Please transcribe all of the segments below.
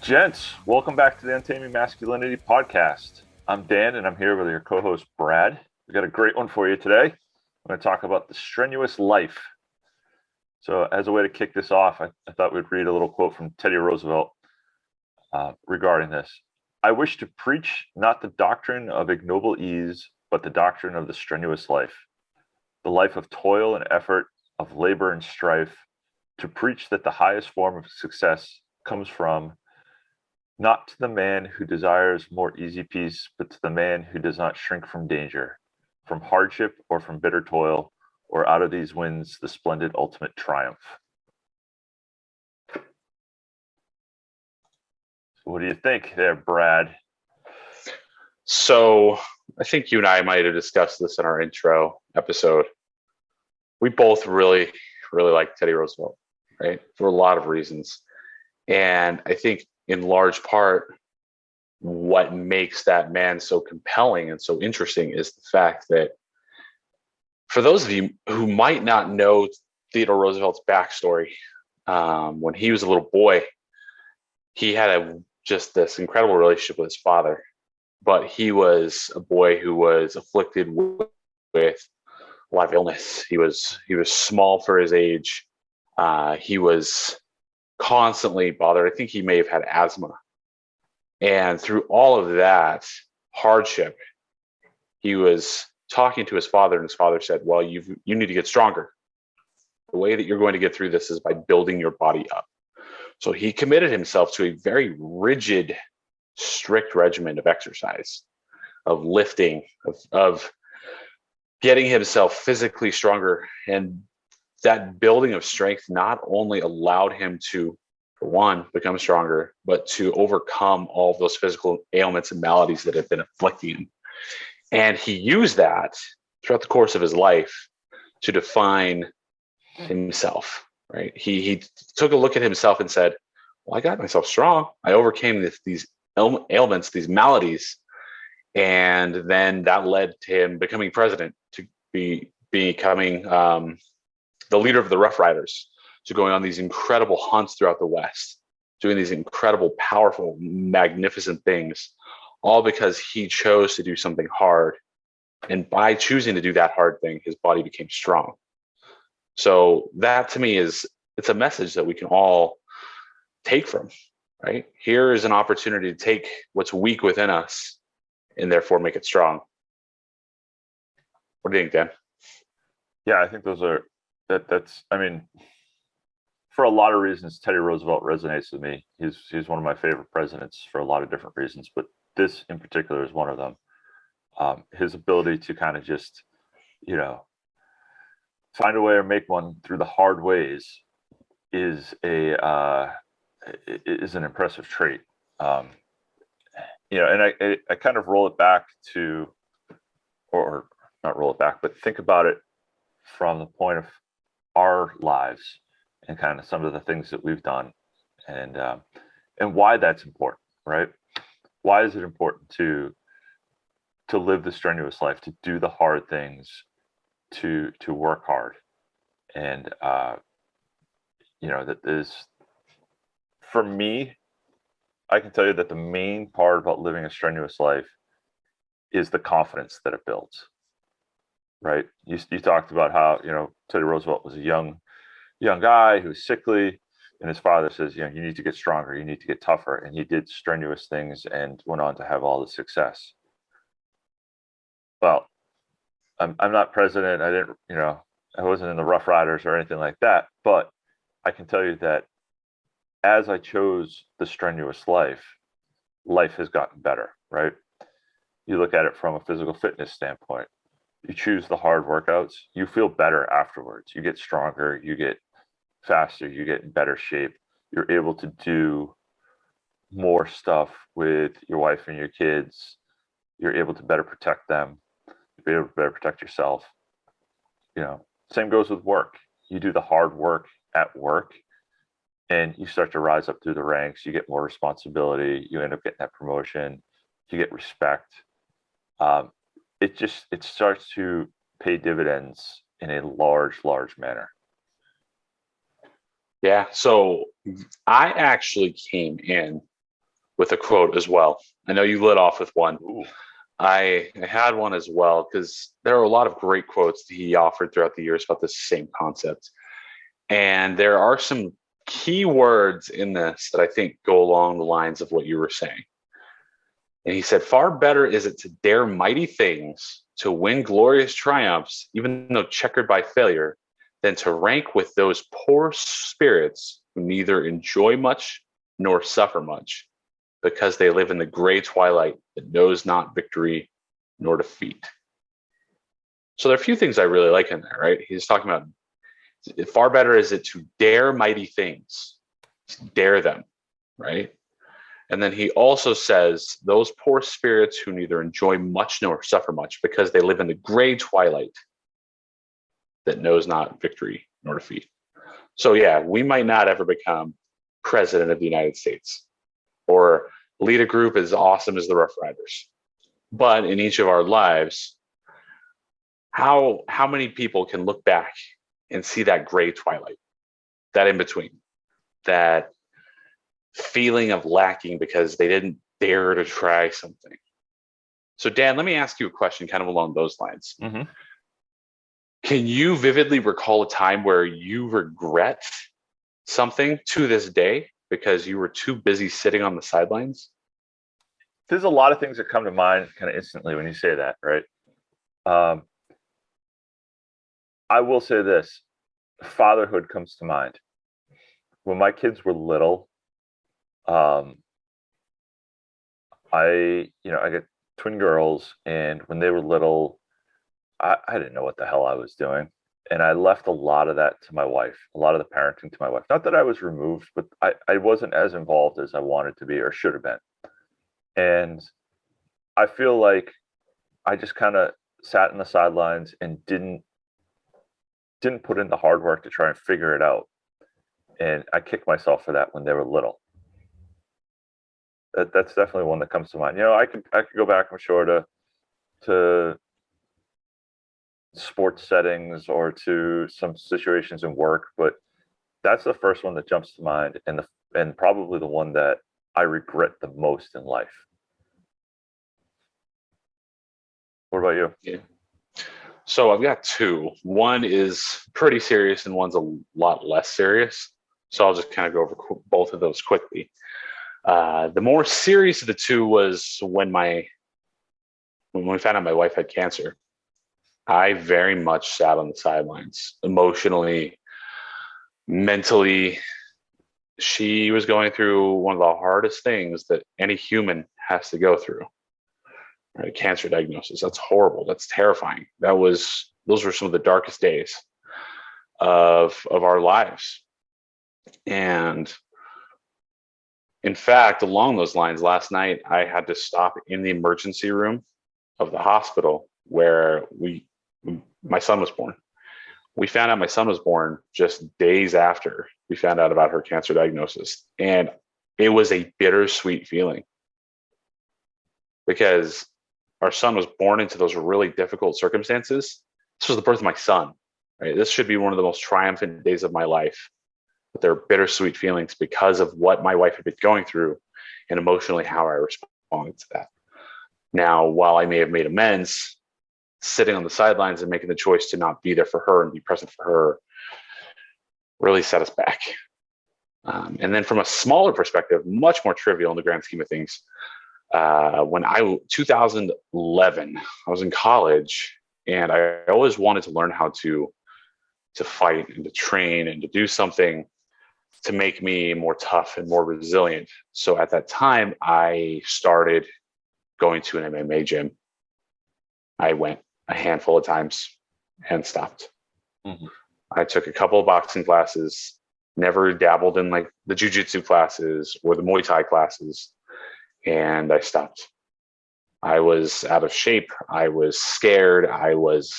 Gents, welcome back to the Untaming Masculinity podcast. I'm Dan, and I'm here with your co-host, Brad. We got a great one for you today. I'm going to talk about the strenuous life. So as a way to kick this off, I thought we'd read a little quote from Theodore Roosevelt regarding this. I wish to preach not the doctrine of ignoble ease, but the doctrine of the strenuous life, the life of toil and effort, of labor and strife, to preach that the highest form of success comes from not to the man who desires more easy peace, but to the man who does not shrink from danger, from hardship or from bitter toil, or out of these wins the splendid ultimate triumph. So what do you think there, Brad? So I think you and I might have discussed this in our intro episode. We both really like Teddy Roosevelt, right? For a lot of reasons. And I think in large part, what makes that man so compelling and so interesting is the fact that for those of you who might not know Theodore Roosevelt's backstory, when he was a little boy, he had just this incredible relationship with his father, but he was a boy who was afflicted with a lot of illness. He was small for his age. He was constantly bothered. I think he may have had asthma. And through all of that hardship, he was talking to his father, and his father said, well, you need to get stronger. The way that you're going to get through this is by building your body up. So he committed himself to a very rigid, strict regimen of exercise, of lifting, of getting himself physically stronger. And that building of strength not only allowed him to, for one, become stronger, but to overcome all of those physical ailments and maladies that had been afflicting him. And he used that throughout the course of his life to define himself, right? He took a look at himself and said, well, I got myself strong. I overcame these ailments, these maladies. And then that led to him becoming president, to becoming the leader of the Rough Riders, to going on these incredible hunts throughout the West, doing these incredible, powerful, magnificent things, all because he chose to do something hard. And by choosing to do that hard thing, his body became strong. So that to me it's a message that we can all take from, right? Here is an opportunity to take what's weak within us and therefore make it strong. What do you think, Dan? Yeah, I think that's I mean, for a lot of reasons, Teddy Roosevelt resonates with me. He's one of my favorite presidents for a lot of different reasons, but this in particular is one of them. His ability to kind of just, find a way or make one through the hard ways is an impressive trait. And I kind of roll it back to, or not roll it back, but think about it from the point of our lives and kind of some of the things that we've done, and why that's important, right? Why is it important to live the strenuous life, to do the hard things, to work hard? And that is, for me, I can tell you that the main part about living a strenuous life is the confidence that it builds, right? You talked about how, Teddy Roosevelt was a young guy who was sickly, and his father says, you need to get stronger, you need to get tougher. And he did strenuous things and went on to have all the success. Well, I'm not president. I didn't, I wasn't in the Rough Riders or anything like that. But I can tell you that as I chose the strenuous life, life has gotten better, right? You look at it from a physical fitness standpoint. You choose the hard workouts, you feel better afterwards. You get stronger, you get faster, you get in better shape. You're able to do more stuff with your wife and your kids. You're able to better protect them. You're able to better protect yourself. Same goes with work. You do the hard work at work and you start to rise up through the ranks. You get more responsibility. You end up getting that promotion. You get respect. It starts to pay dividends in a large manner. Yeah. So I actually came in with a quote as well. I know you lit off with one. Ooh. I had one as well because there are a lot of great quotes that he offered throughout the years about this same concept. And there are some key words in this that I think go along the lines of what you were saying. And he said, far better is it to dare mighty things, to win glorious triumphs, even though checkered by failure, than to rank with those poor spirits who neither enjoy much nor suffer much, because they live in the gray twilight that knows not victory nor defeat. So there are a few things I really like in there, right? He's talking about far better is it to dare mighty things, dare them, right? And then he also says, those poor spirits who neither enjoy much nor suffer much, because they live in the gray twilight that knows not victory nor defeat. So yeah, we might not ever become president of the United States or lead a group as awesome as the Rough Riders. But in each of our lives, how many people can look back and see that gray twilight, that in between, that feeling of lacking because they didn't dare to try something? So Dan, let me ask you a question kind of along those lines. Mm-hmm. Can you vividly recall a time where you regret something to this day because you were too busy sitting on the sidelines? There's a lot of things that come to mind kind of instantly when you say that, right? I will say this, fatherhood comes to mind. When my kids were little, I got twin girls, and when they were little, I didn't know what the hell I was doing. And I left a lot of that to my wife, a lot of the parenting to my wife. Not that I was removed, but I wasn't as involved as I wanted to be or should have been. And I feel like I just kind of sat in the sidelines and didn't put in the hard work to try and figure it out. And I kicked myself for that when they were little. That's definitely one that comes to mind. I could go back, I'm sure, to sports settings or to some situations in work, but that's the first one that jumps to mind, and probably the one that I regret the most in life. What about you? Yeah. So I've got two. One is pretty serious and one's a lot less serious. So I'll just kind of go over both of those quickly. The more serious of the two was when we found out my wife had cancer. I very much sat on the sidelines emotionally, mentally. She was going through one of the hardest things that any human has to go through. Right? Cancer diagnosis. That's horrible. That's terrifying. Those were some of the darkest days of our lives. And in fact, along those lines, last night I had to stop in the emergency room of the hospital where my son was born. We found out my son was born just days after we found out about her cancer diagnosis. And it was a bittersweet feeling because our son was born into those really difficult circumstances. This was the birth of my son, right? This should be one of the most triumphant days of my life. But there are bittersweet feelings because of what my wife had been going through and emotionally how I responded to that. Now, while I may have made amends, sitting on the sidelines and making the choice to not be there for her and be present for her really set us back. And then from a smaller perspective, much more trivial in the grand scheme of things, 2011, I was in college and I always wanted to learn how to fight and to train and to do something to make me more tough and more resilient. So at that time, I started going to an MMA gym. I went a handful of times and stopped. Mm-hmm. I took a couple of boxing classes, never dabbled in like the jiu-jitsu classes or the Muay Thai classes, and I stopped. I was out of shape. I was scared. I was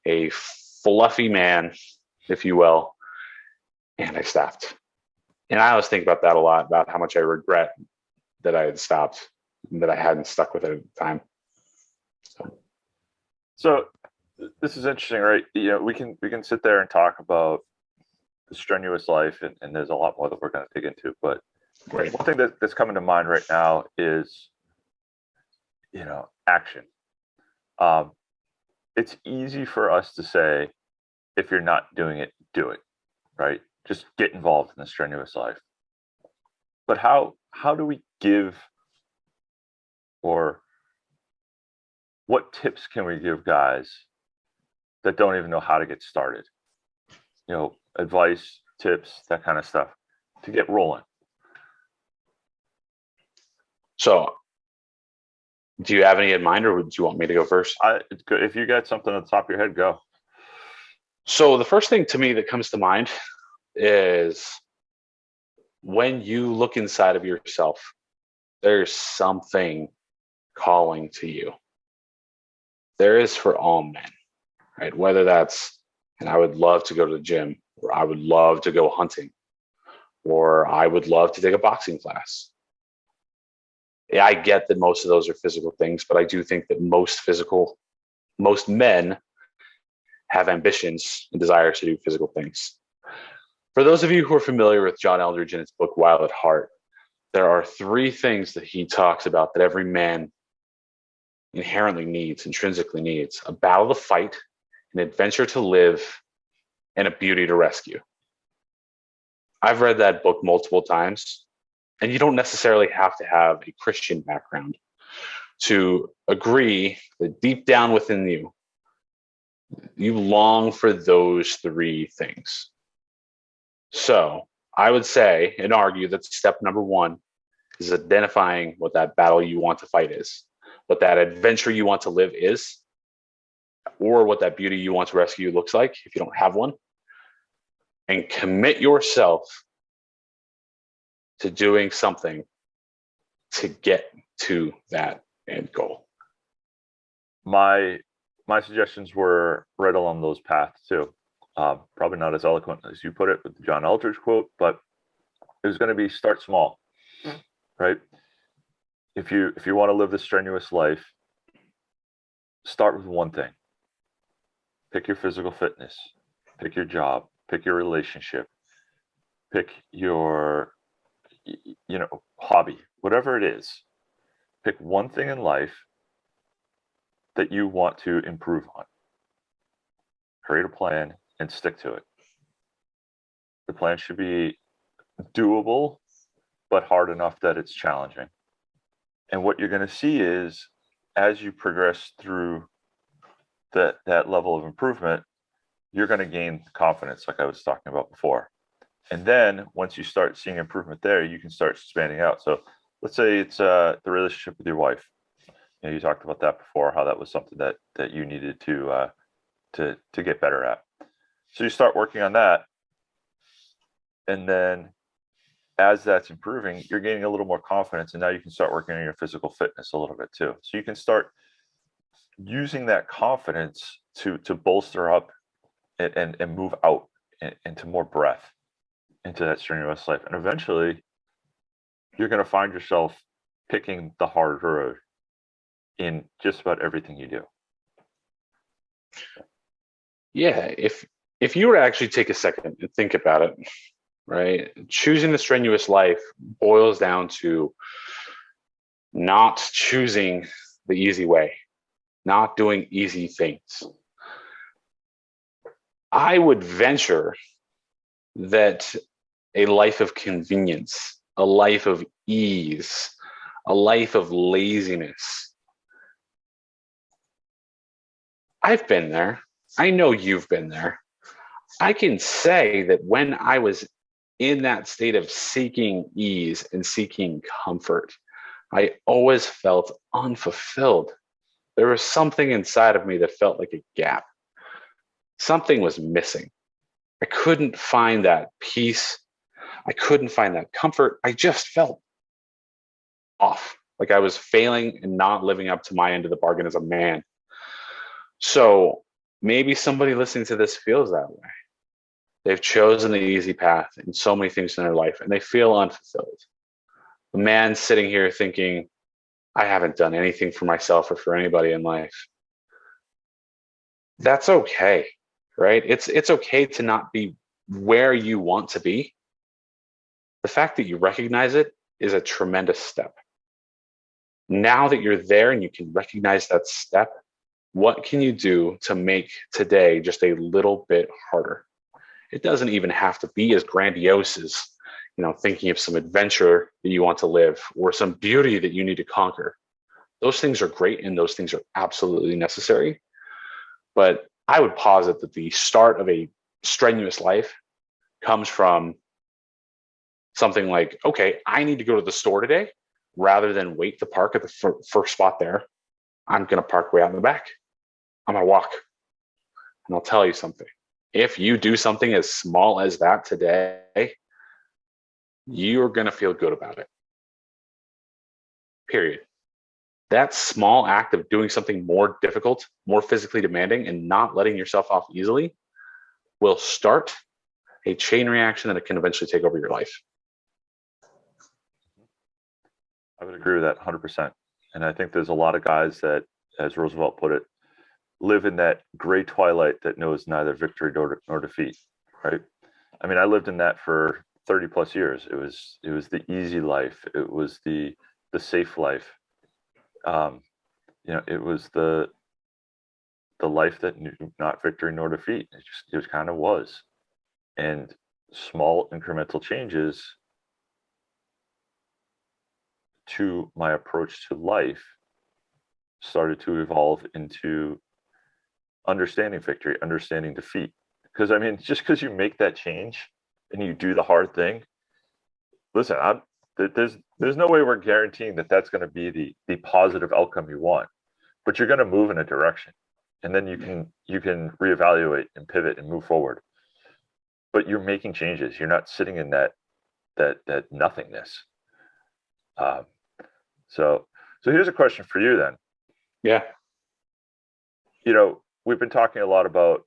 a fluffy man, if you will, and I stopped. And I always think about that a lot, about how much I regret that I had stopped and that I hadn't stuck with it at the time. So this is interesting, right? We can sit there and talk about the strenuous life, and there's a lot more that we're going to dig into. But Great. One thing that's coming to mind right now is, action. It's easy for us to say, if you're not doing it, do it, right? Just get involved in the strenuous life. But how do we give, or what tips can we give guys that don't even know how to get started? Advice, tips, that kind of stuff to get rolling. So, do you have any in mind, or do you want me to go first? It's good. If you got something on the top of your head, go. So the first thing to me that comes to mind is when you look inside of yourself, there's something calling to you. There is for all men, right? Whether that's, and I would love to go to the gym, or I would love to go hunting, or I would love to take a boxing class. Yeah, I get that most of those are physical things, but I do think that most men have ambitions and desires to do physical things. For those of you who are familiar with John Eldredge in his book, Wild at Heart, there are 3 things that he talks about that every man inherently needs, intrinsically needs: a battle to fight, an adventure to live, and a beauty to rescue. I've read that book multiple times, and you don't necessarily have to have a Christian background to agree that deep down within you, you long for those 3 things. So I would say and argue that step number 1 is identifying what that battle you want to fight is, what that adventure you want to live is, or what that beauty you want to rescue looks like if you don't have one, and commit yourself to doing something to get to that end goal. My suggestions were right along those paths too. Probably not as eloquent as you put it with the John Eldredge quote, but it was going to be start small, right? If you want to live the strenuous life, start with one thing. Pick your physical fitness, pick your job, pick your relationship, pick your hobby, whatever it is. Pick one thing in life that you want to improve on. Create a plan and stick to it. The plan should be doable, but hard enough that it's challenging. And what you're going to see is, as you progress through that level of improvement, you're going to gain confidence, like I was talking about before. And then once you start seeing improvement there, you can start expanding out. So let's say it's the relationship with your wife. You talked about that before, how that was something that you needed to get better at. So you start working on that, and then as that's improving, you're gaining a little more confidence, and now you can start working on your physical fitness a little bit too. So you can start using that confidence to bolster up and move out into more breath into that strenuous life. And eventually you're going to find yourself picking the hard road in just about everything you do. Yeah, if you were to actually take a second and think about it, right? Choosing the strenuous life boils down to not choosing the easy way, not doing easy things. I would venture that a life of convenience, a life of ease, a life of laziness. I've been there. I know you've been there. I can say that when I was in that state of seeking ease and seeking comfort, I always felt unfulfilled. There was something inside of me that felt like a gap. Something was missing. I couldn't find that peace. I couldn't find that comfort. I just felt off, like I was failing and not living up to my end of the bargain as a man. So maybe somebody listening to this feels that way. They've chosen the easy path in so many things in their life, and they feel unfulfilled. A man sitting here thinking, I haven't done anything for myself or for anybody in life. That's okay, right? It's okay to not be where you want to be, the fact that you recognize it is a tremendous step. Now that you're there and you can recognize that step, what can you do to make today just a little bit harder? It doesn't even have to be as grandiose as, thinking of some adventure that you want to live or some beauty that you need to conquer. Those things are great and those things are absolutely necessary. But I would posit that the start of a strenuous life comes from something like, okay, I need to go to the store today rather than wait to park at the first spot there. I'm going to park way out in the back. I'm going to walk. And I'll tell you something. If you do something as small as that today, you're going to feel good about it. Period. That small act of doing something more difficult, more physically demanding, and not letting yourself off easily will start a chain reaction that can eventually take over your life. I would agree with that 100%. And I think there's a lot of guys that, as Roosevelt put it, live in that great twilight that knows neither victory nor defeat, right? I mean, I lived in that for 30 plus years. It was the easy life. It was the safe life. It was the life that knew not victory nor defeat. It just kind of was. And small incremental changes to my approach to life started to evolve into understanding victory, understanding defeat. Because I mean, just because you make that change and you do the hard thing, listen, there's no way we're guaranteeing that that's going to be the positive outcome you want, but you're going to move in a direction, and then you can reevaluate and pivot and move forward. But you're making changes. You're not sitting in that nothingness. So here's a question for you then. Yeah. We've been talking a lot about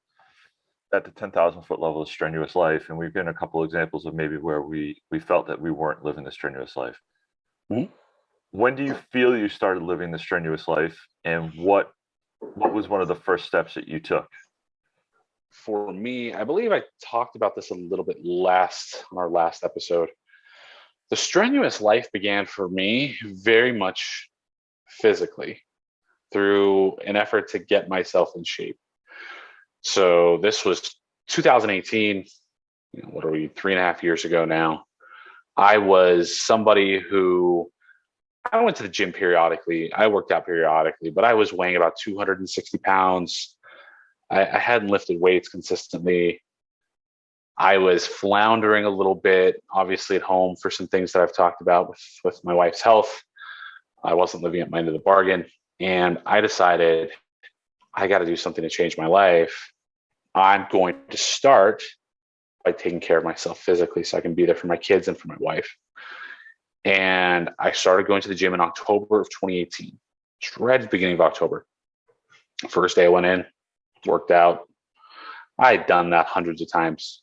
at the 10,000 foot level of strenuous life, and we've been a couple examples of maybe where we felt that we weren't living the strenuous life. Mm-hmm. When do you feel you started living the strenuous life, and what was one of the first steps that you took? For me, I believe I talked about this a little bit on our last episode. The strenuous life began for me very much physically through an effort to get myself in shape. So this was 2018. What are we, 3.5 years ago now? I was somebody who, I went to the gym periodically. I worked out periodically, but I was weighing about 260 pounds. I hadn't lifted weights consistently. I was floundering a little bit, obviously at home for some things that I've talked about with my wife's health. I wasn't living at my end of the bargain. And I decided I got to do something to change my life. I'm going to start by taking care of myself physically so I can be there for my kids and for my wife. And I started going to the gym in October of 2018, right at the beginning of October. First day I went in, worked out. I had done that hundreds of times.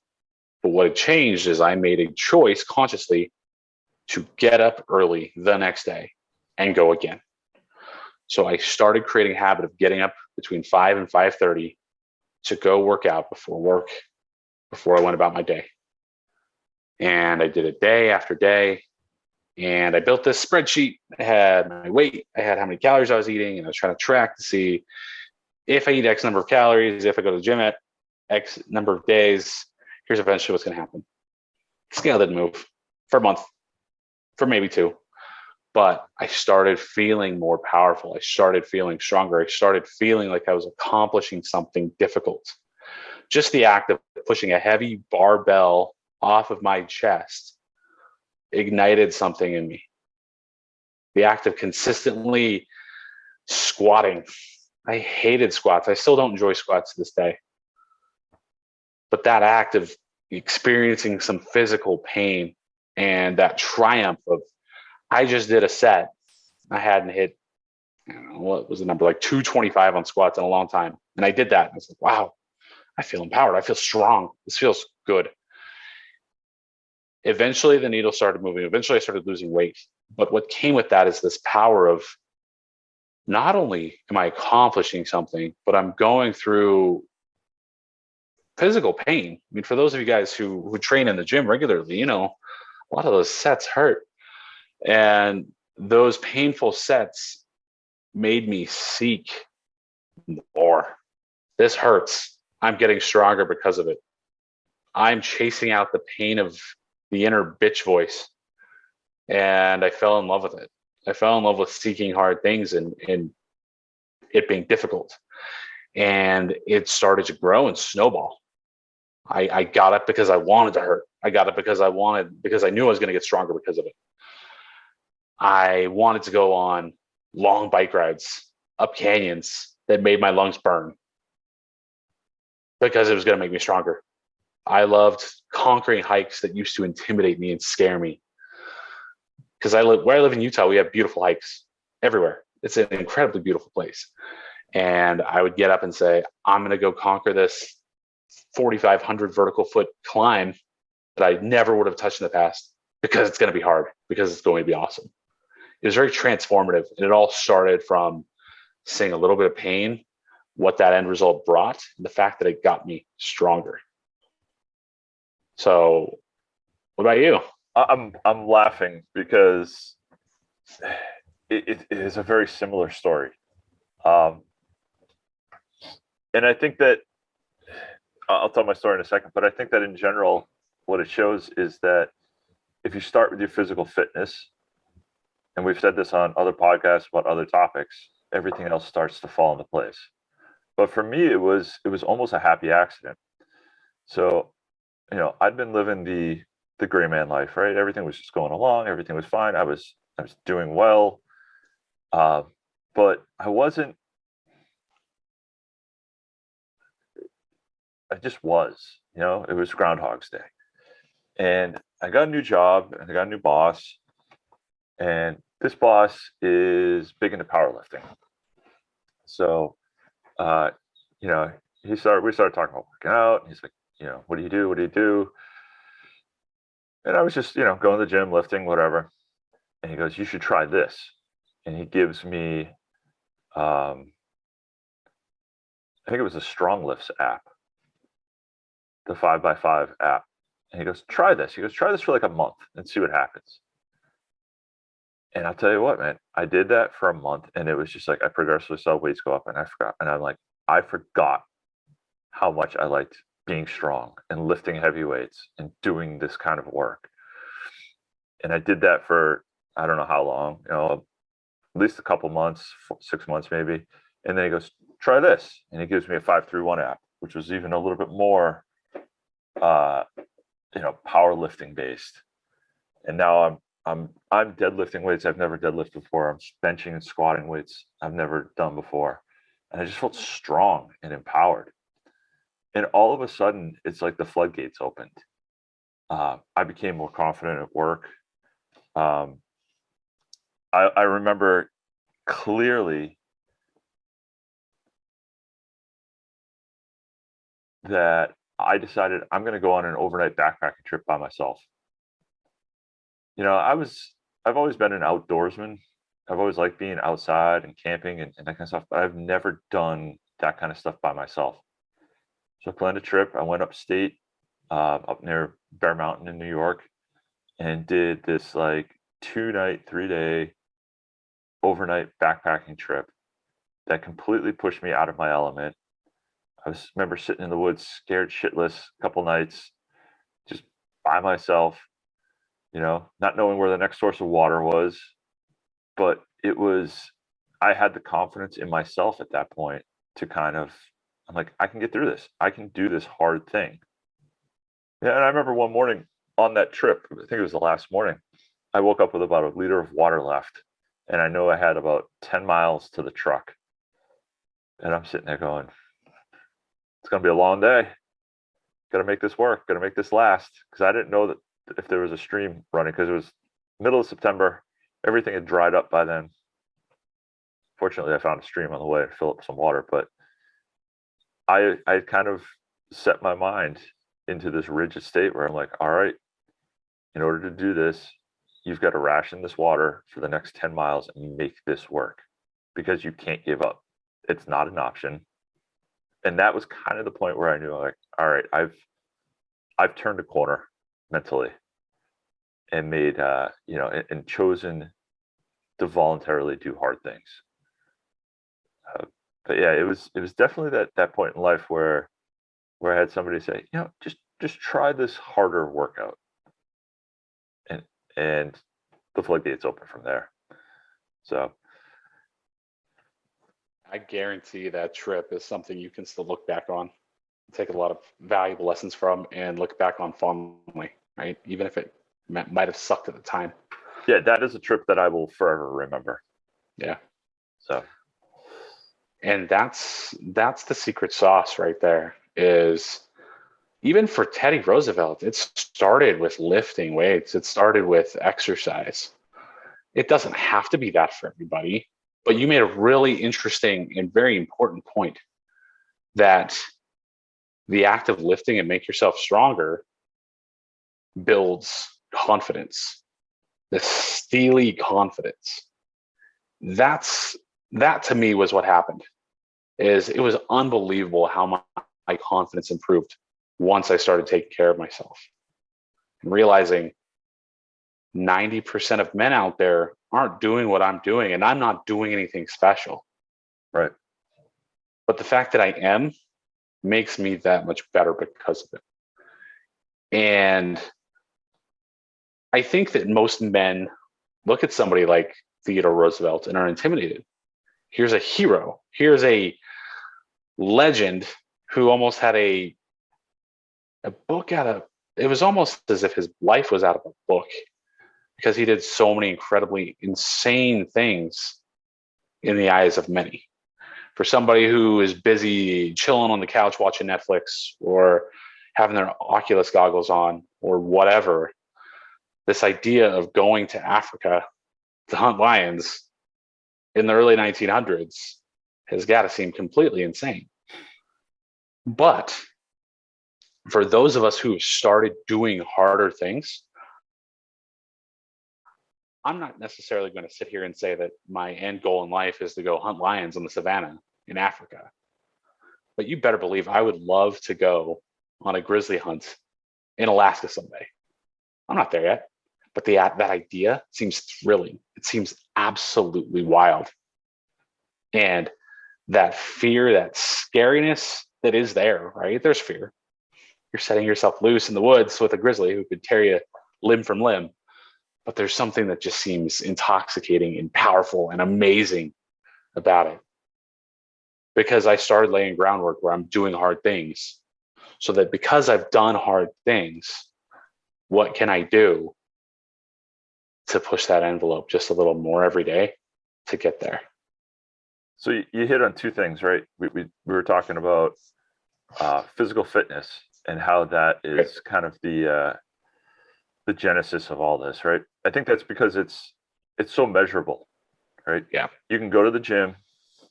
But what had changed is I made a choice consciously to get up early the next day and go again. So I started creating a habit of getting up between 5 and 5:30 to go work out before work, before I went about my day. And I did it day after day. And I built this spreadsheet. I had my weight, I had how many calories I was eating, and I was trying to track to see if I eat X number of calories, if I go to the gym at X number of days, here's eventually what's going to happen. Scale didn't move for a month, for maybe 2. But I started feeling more powerful. I started feeling stronger. I started feeling like I was accomplishing something difficult. Just the act of pushing a heavy barbell off of my chest ignited something in me. The act of consistently squatting. I hated squats. I still don't enjoy squats to this day. But that act of experiencing some physical pain and that triumph of, I just did a set. I hadn't hit, what was the number, like 225 on squats in a long time. And I did that. And I was like, wow, I feel empowered. I feel strong. This feels good. Eventually, the needle started moving. Eventually, I started losing weight. But what came with that is this power of not only am I accomplishing something, but I'm going through physical pain. I mean, for those of you guys who train in the gym regularly, a lot of those sets hurt. And those painful sets made me seek more. This hurts. I'm getting stronger because of it. I'm chasing out the pain of the inner bitch voice. And I fell in love with it. I fell in love with seeking hard things and it being difficult. And it started to grow and snowball. I got it because I wanted to hurt. I got it because I knew I was going to get stronger because of it. I wanted to go on long bike rides up canyons that made my lungs burn because it was going to make me stronger. I loved conquering hikes that used to intimidate me and scare me. Because where I live in Utah, we have beautiful hikes everywhere. It's an incredibly beautiful place. And I would get up and say, I'm going to go conquer this 4,500 vertical foot climb that I never would have touched in the past because it's going to be hard, because it's going to be awesome. It was very transformative. And it all started from seeing a little bit of pain, what that end result brought, and the fact that it got me stronger. So what about you? I'm laughing because it is a very similar story. And I think that I'll tell my story in a second, but I think that in general, what it shows is that if you start with your physical fitness, and we've said this on other podcasts about other topics, everything else starts to fall into place. But for me, it was almost a happy accident. So, I'd been living the gray man life, right? Everything was just going along, everything was fine. I was doing well, but I wasn't. I just was, it was Groundhog's Day. And I got a new job and I got a new boss. And this boss is big into powerlifting. So, uh, we started talking about working out. And he's like, what do you do? What do you do? And I was just, going to the gym, lifting, whatever. And he goes, you should try this. And he gives me, I think it was a Strong Lifts app, the 5x5 app. And he goes, try this. He goes, try this for like a month and see what happens. And I'll tell you what, man, I did that for a month and it was just like I progressively saw weights go up and I forgot. And I'm like, I forgot how much I liked being strong and lifting heavy weights and doing this kind of work. And I did that for, I don't know how long, at least a couple months, 6 months maybe. And then he goes, try this. And he gives me a 5-3-1 app, which was even a little bit more, powerlifting based. And now I'm deadlifting weights I've never deadlifted before. I'm benching and squatting weights I've never done before. And I just felt strong and empowered. And all of a sudden, it's like the floodgates opened. I became more confident at work. I remember clearly that I decided I'm going to go on an overnight backpacking trip by myself. I've always been an outdoorsman. I've always liked being outside and camping and that kind of stuff, but I've never done that kind of stuff by myself. So I planned a trip. I went upstate, up near Bear Mountain in New York, and did this like 2-night, 3-day overnight backpacking trip that completely pushed me out of my element. Remember sitting in the woods, scared shitless, a couple nights, just by myself, not knowing where the next source of water was. But I had the confidence in myself at that point to I'm like, I can get through this. I can do this hard thing. Yeah, and I remember one morning on that trip, I think it was the last morning, I woke up with about a liter of water left. And I know I had about 10 miles to the truck. And I'm sitting there going, it's going to be a long day. Got to make this work. Got to make this last. Because I didn't know that if there was a stream running, because it was middle of September. Everything had dried up by then. Fortunately, I found a stream on the way to fill up some water. But I kind of set my mind into this rigid state where I'm like, all right, in order to do this, you've got to ration this water for the next 10 miles and make this work because you can't give up. It's not an option. And that was kind of the point where I knew, like, all right, I've turned a corner mentally. and made, and chosen to voluntarily do hard things. Uh, but yeah, it was definitely that point in life where I had somebody say, just try this harder workout, and and the floodgates open from there. So I guarantee that trip is something you can still look back on, take a lot of valuable lessons from, and look back on fondly, right? Even if it might have sucked at the time. yeah, that is a trip that I will forever remember. Yeah. So And that's the secret sauce right there, is even for Teddy Roosevelt, it started with lifting weights. It started with exercise. It doesn't have to be that for everybody, but you made a really interesting and very important point that the act of lifting and make yourself stronger builds confidence, the steely confidence. That's that to me was what happened. Is it was unbelievable how my confidence improved once I started taking care of myself and realizing 90% of men out there aren't doing what I'm doing, and I'm not doing anything special. right. But the fact that I am makes me that much better because of it. And I think that most men look at somebody like Theodore Roosevelt and are intimidated. Here's a hero. Here's a legend who almost had a book out of, it was almost as if his life was out of a book because he did so many incredibly insane things in the eyes of many. For somebody who is busy chilling on the couch watching Netflix or having their Oculus goggles on or whatever, this idea of going to Africa to hunt lions in the early 1900s has got to seem completely insane. But for those of us who started doing harder things, I'm not necessarily going to sit here and say that my end goal in life is to go hunt lions on the savannah in Africa. But you better believe I would love to go on a grizzly hunt in Alaska someday. I'm not there yet, but that idea seems thrilling. It seems absolutely wild. And that fear, that scariness that is there, right? There's fear. You're setting yourself loose in the woods with a grizzly who could tear you limb from limb. But there's something that just seems intoxicating and powerful and amazing about it. Because I started laying groundwork where I'm doing hard things. So that because I've done hard things, what can I do to push that envelope just a little more every day to get there? So you hit on two things, right? We were talking about physical fitness and how that is kind of the genesis of all this, right? I think that's because it's so measurable, right? Yeah. You can go to the gym,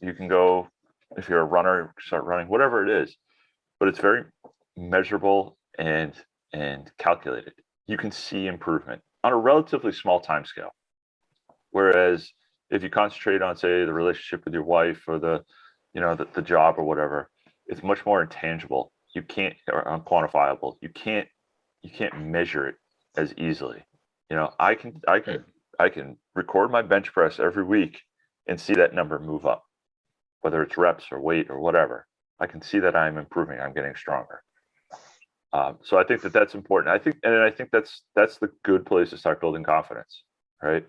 you can go, if you're a runner, start running, whatever it is, but it's very measurable and calculated. You can see improvement on a relatively small time scale. Whereas if you concentrate on, say, the relationship with your wife or the job or whatever, it's much more intangible. You can't, or unquantifiable. You can't measure it as easily. I can record my bench press every week and see that number move up, whether it's reps or weight or whatever. I can see that I'm improving. I'm getting stronger. So I think that's important. I think that's the good place to start building confidence, right?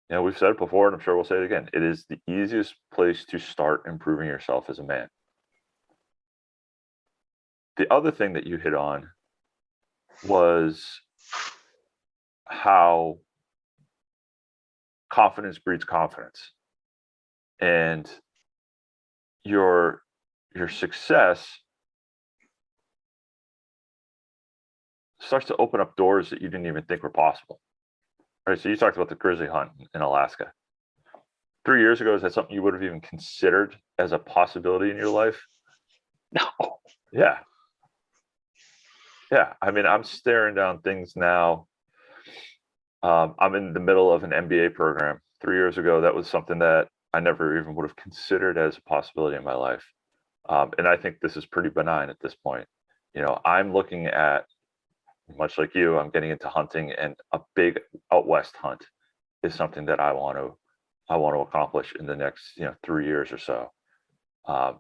We've said it before, and I'm sure we'll say it again. It is the easiest place to start improving yourself as a man. The other thing that you hit on was how confidence breeds confidence, and your success starts to open up doors that you didn't even think were possible. Right. So you talked about the grizzly hunt in Alaska. 3 years ago, is that something you would have even considered as a possibility in your life? No. Yeah. Yeah. I mean, I'm staring down things now. I'm in the middle of an MBA program. 3 years ago, that was something that I never even would have considered as a possibility in my life. And I think this is pretty benign at this point. I'm looking at much like you, I'm getting into hunting, and a big out west hunt is something that I want to accomplish in the next 3 years or so. Um,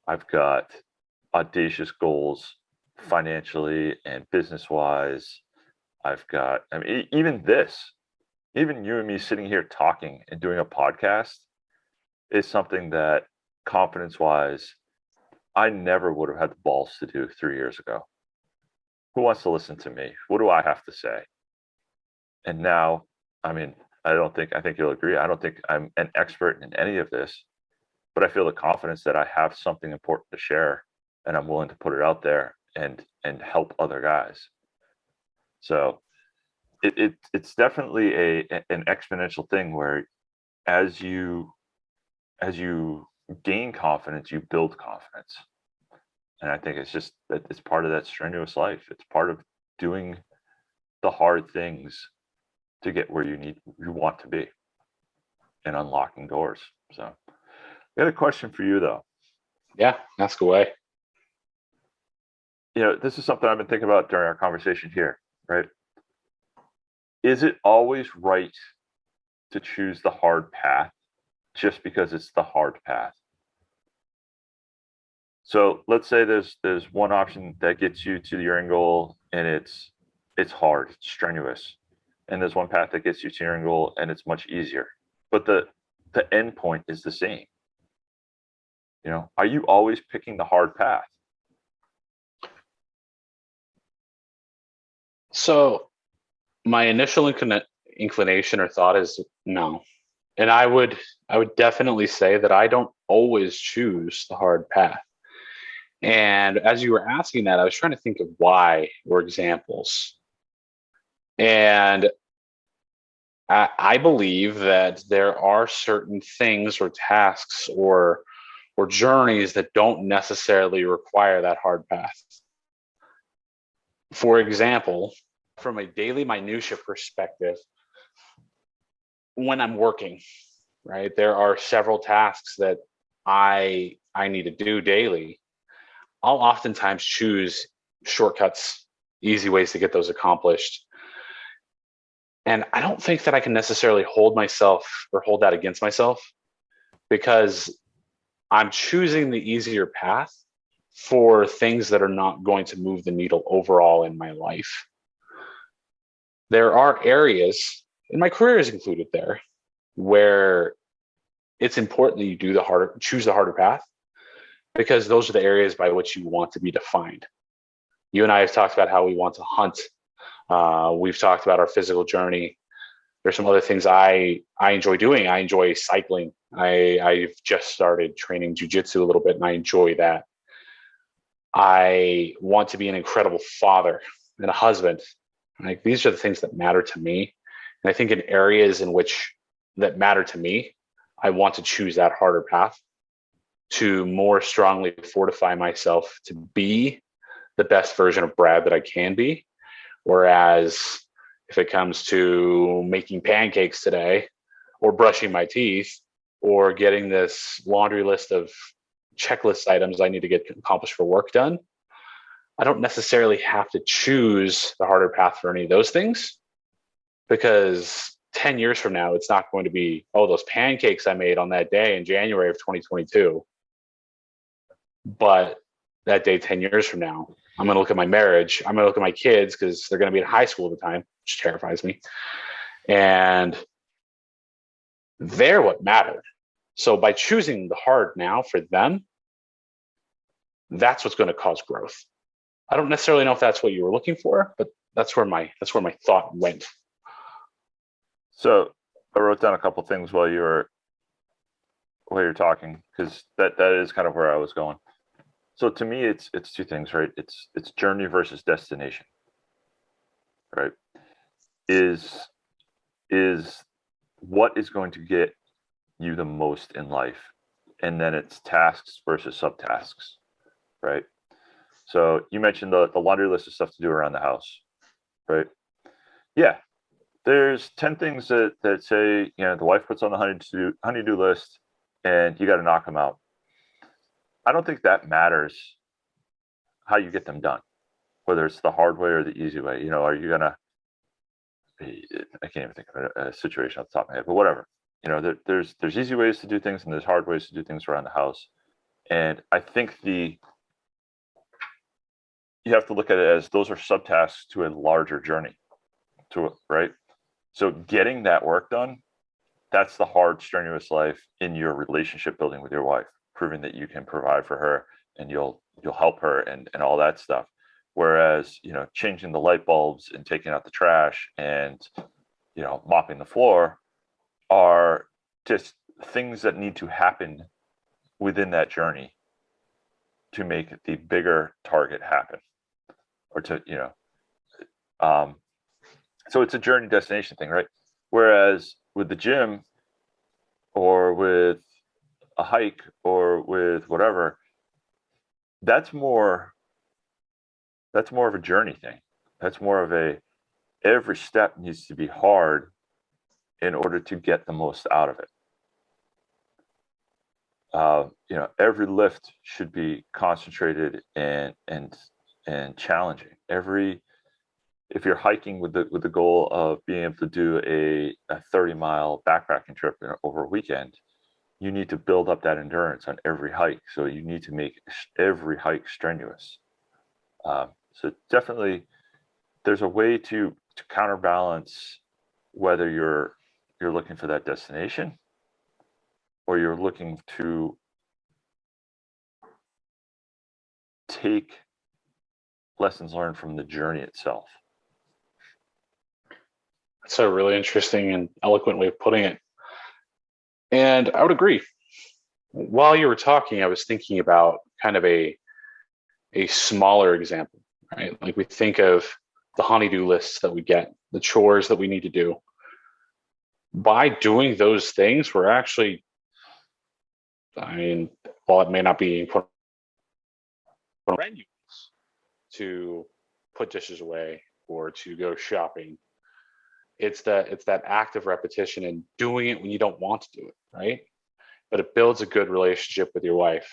I've got audacious goals financially and business wise. I've got, I mean, even you and me sitting here talking and doing a podcast is something that confidence wise, I never would have had the balls to do 3 years ago. Who wants to listen to me? What do I have to say? And now, I mean, I think you'll agree. I don't think I'm an expert in any of this, but I feel the confidence that I have something important to share and I'm willing to put it out there and help other guys. So it's definitely an exponential thing where as you as you gain confidence, you build confidence. And I think it's part of that strenuous life. It's part of doing the hard things to get where you want to be and unlocking doors. So I got a question for you though. Yeah, ask away. This is something I've been thinking about during our conversation here, right? Is it always right to choose the hard path just because it's the hard path? So let's say there's one option that gets you to your end goal and it's hard, it's strenuous. And there's one path that gets you to your end goal and it's much easier. But the end point is the same. Are you always picking the hard path? So my initial inclination or thought is no. And I would definitely say that I don't always choose the hard path. And as you were asking that, I was trying to think of why or examples. And I believe that there are certain things or tasks or journeys that don't necessarily require that hard path. For example, from a daily minutia perspective, when I'm working, right, there are several tasks that I need to do daily. I'll oftentimes choose shortcuts, easy ways to get those accomplished. And I don't think that I can necessarily hold myself or hold that against myself because I'm choosing the easier path for things that are not going to move the needle overall in my life. There are areas, and my career is included there, where it's important that you choose the harder path because those are the areas by which you want to be defined. You and I have talked about how we want to hunt. We've talked about our physical journey. There's some other things I enjoy doing. I enjoy cycling. I've just started training jujitsu a little bit, and I enjoy that. I want to be an incredible father and a husband. Like these are the things that matter to me. And I think in areas in which that matter to me, I want to choose that harder path to more strongly fortify myself to be the best version of Brad that I can be. Whereas if it comes to making pancakes today or brushing my teeth or getting this laundry list of checklist items I need to get accomplished for work done, I don't necessarily have to choose the harder path for any of those things because 10 years from now, it's not going to be, oh, those pancakes I made on that day in January of 2022. But that day, 10 years from now, I'm going to look at my marriage. I'm going to look at my kids because they're going to be in high school at the time, which terrifies me. And they're what matter. So by choosing the hard now for them, that's what's going to cause growth. I don't necessarily know if that's what you were looking for, but that's where my thought went. So I wrote down a couple of things while you're talking because that is kind of where I was going. So to me, it's two things, right? It's journey versus destination, right? Is what is going to get you the most in life, and then it's tasks versus subtasks, right? So you mentioned the laundry list of stuff to do around the house, right? Yeah, there's 10 things that say the wife puts on the honey-do list, and you got to knock them out. I don't think that matters how you get them done. whether it's the hard way or the easy way. You know, are you gonna? I can't even think of a situation off the top of my head, but whatever. You know, there's easy ways to do things and there's hard ways to do things around the house. And I think you have to look at it as those are subtasks to a larger journey, right. So getting that work done, that's the hard, strenuous life in your relationship building with your wife, proving that you can provide for her and you'll help her and all that stuff. Whereas, you know, changing the light bulbs and taking out the trash and, you know, mopping the floor are just things that need to happen within that journey to make the bigger target happen, or to, you know, so it's a journey destination thing, right? Whereas with the gym or with a hike or with whatever, that's more of a journey thing. That's more of every step needs to be hard in order to get the most out of it. You know, every lift should be concentrated and challenging. If you're hiking with the goal of being able to do a 30-mile backpacking trip over a weekend, you need to build up that endurance on every hike. So you need to make every hike strenuous. So definitely, there's a way to counterbalance whether you're looking for that destination or you're looking to take lessons learned from the journey itself. That's a really interesting and eloquent way of putting it. And I would agree. While you were talking, I was thinking about kind of a smaller example, right? Like we think of the honey-do lists that we get, the chores that we need to do. By doing those things, we're actually, I mean, while it may not be strenuous to put dishes away or to go shopping, it's that act of repetition and doing it when you don't want to do it, right? But it builds a good relationship with your wife.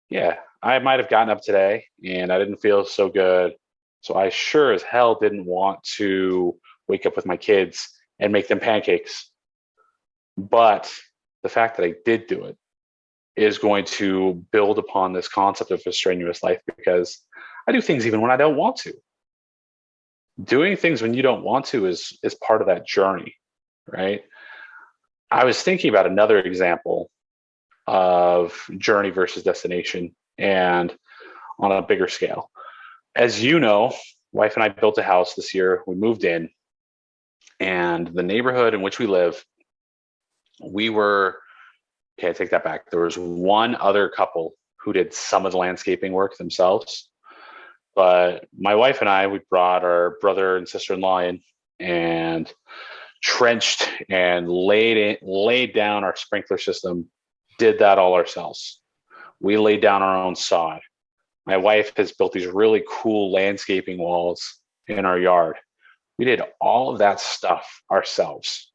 Yeah, I might have gotten up today and I didn't feel so good. So I sure as hell didn't want to wake up with my kids and make them pancakes. But the fact that I did do it is going to build upon this concept of a strenuous life, because I do things even when I don't want to. Doing things when you don't want to is part of that journey, right? I was thinking about another example of journey versus destination, and on a bigger scale. As you know, wife and I built a house this year. We moved in, and the neighborhood in which we live, okay, I take that back. There was one other couple who did some of the landscaping work themselves. But my wife and I, we brought our brother and sister-in-law in and trenched and laid down our sprinkler system, did that all ourselves. We laid down our own sod. My wife has built these really cool landscaping walls in our yard. We did all of that stuff ourselves.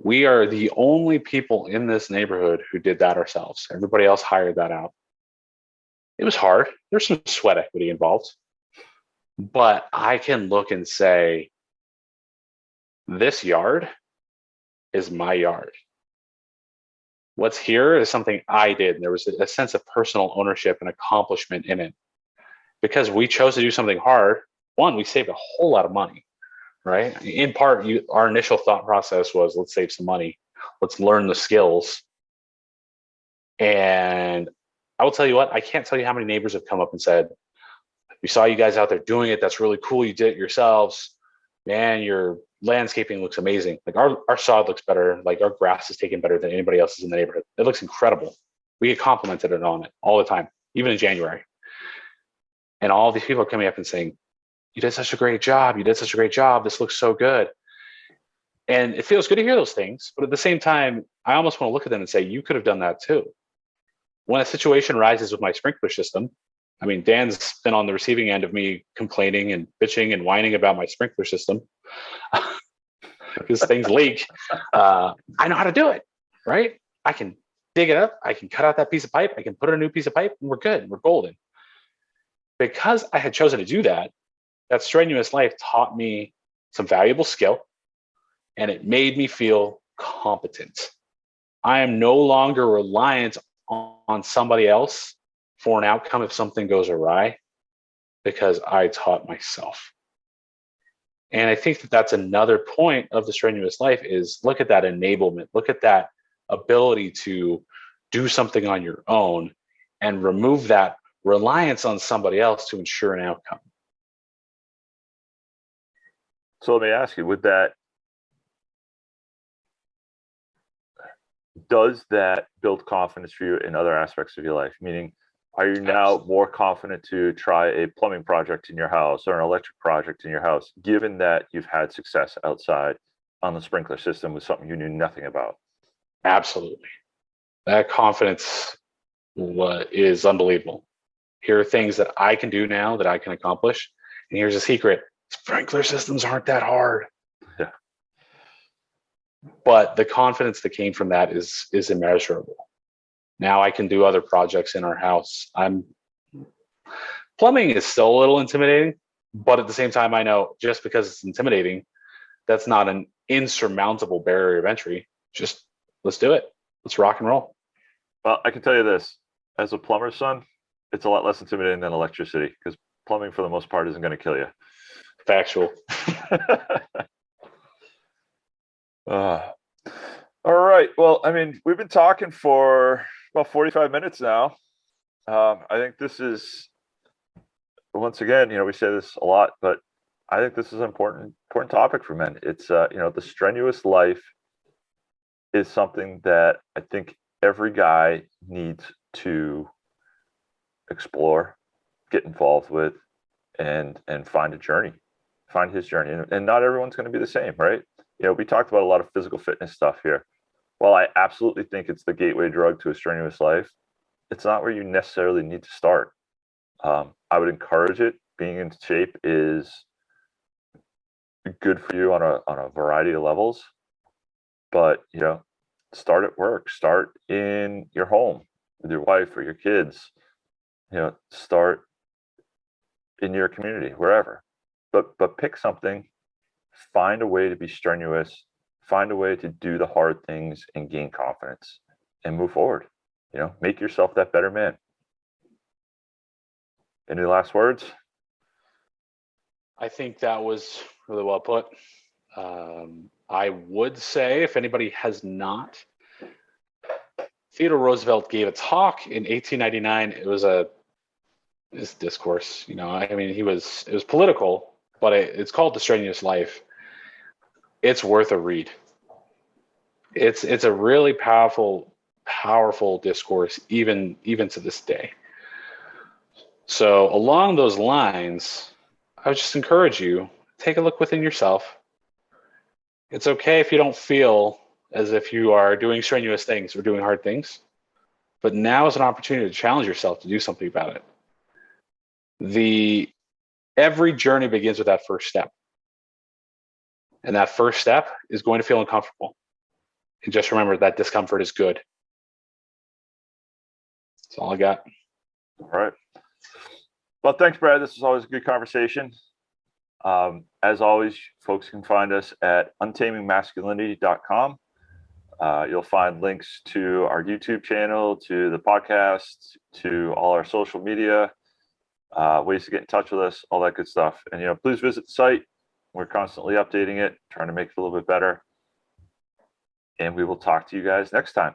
We are the only people in this neighborhood who did that ourselves. Everybody else hired that out. It was hard. There's some sweat equity involved. But I can look and say, this yard is my yard. What's here is something I did. And there was a sense of personal ownership and accomplishment in it. Because we chose to do something hard, one, we saved a whole lot of money, right? In part, our initial thought process was, let's save some money. Let's learn the skills. And I will tell you what, I can't tell you how many neighbors have come up and said, we saw you guys out there doing it. That's really cool. You did it yourselves. Man, your landscaping looks amazing. Like our sod looks better. Like our grass is taken better than anybody else's in the neighborhood. It looks incredible. We get complimented on it all the time, even in January. And all these people are coming up and saying, you did such a great job. You did such a great job. This looks so good. And it feels good to hear those things. But at the same time, I almost want to look at them and say, you could have done that too. When a situation arises with my sprinkler system, I mean, Dan's been on the receiving end of me complaining and bitching and whining about my sprinkler system because things leak. I know how to do it, right? I can dig it up. I can cut out that piece of pipe. I can put in a new piece of pipe and we're good. We're golden. because I had chosen to do that, that strenuous life taught me some valuable skill, and it made me feel competent. I am no longer reliant on somebody else for an outcome if something goes awry, because I taught myself. And I think that that's another point of the strenuous life is look at that enablement, look at that ability to do something on your own and remove that reliance on somebody else to ensure an outcome. So let me ask you, does that build confidence for you in other aspects of your life? Meaning, are you now more confident to try a plumbing project in your house or an electric project in your house, given that you've had success outside on the sprinkler system with something you knew nothing about? Absolutely. That confidence is unbelievable. Here are things that I can do now that I can accomplish. And here's a secret. Sprinkler systems aren't that hard. Yeah. But the confidence that came from that is immeasurable. Now I can do other projects in our house. Plumbing is still a little intimidating, but at the same time, I know just because it's intimidating, that's not an insurmountable barrier of entry. Just let's do it. Let's rock and roll. Well, I can tell you this, as a plumber's son, it's a lot less intimidating than electricity because plumbing for the most part isn't going to kill you. Factual. All right. Well, I mean, we've been talking for about 45 minutes now. I think this is, once again, we say this a lot, but I think this is an important topic for men. It's, the strenuous life is something that I think every guy needs to explore, get involved with, and find his journey. And not everyone's going to be the same, right? We talked about a lot of physical fitness stuff here. While I absolutely think it's the gateway drug to a strenuous life, it's not where you necessarily need to start. I would encourage it. Being in shape is good for you on a variety of levels, but start at work, start in your home with your wife or your kids, start in your community, wherever, but pick something, find a way to be strenuous, find a way to do the hard things and gain confidence and move forward. Make yourself that better man. Any last words? I think that was really well put. I would say, if anybody has not, Theodore Roosevelt gave a talk in 1899. It was this discourse, it was political, but it's called The Strenuous Life. It's worth a read. It's a really powerful discourse, even to this day. So along those lines, I would just encourage you, take a look within yourself. It's okay if you don't feel as if you are doing strenuous things or doing hard things, but now is an opportunity to challenge yourself to do something about it. Every journey begins with that first step. And that first step is going to feel uncomfortable. And just remember that discomfort is good. That's all I got. All right. Well, thanks, Brad. This is always a good conversation. As always, folks can find us at untamingmasculinity.com. You'll find links to our YouTube channel, to the podcast, to all our social media, ways to get in touch with us, all that good stuff. And, please visit the site. We're constantly updating it, trying to make it a little bit better. And we will talk to you guys next time.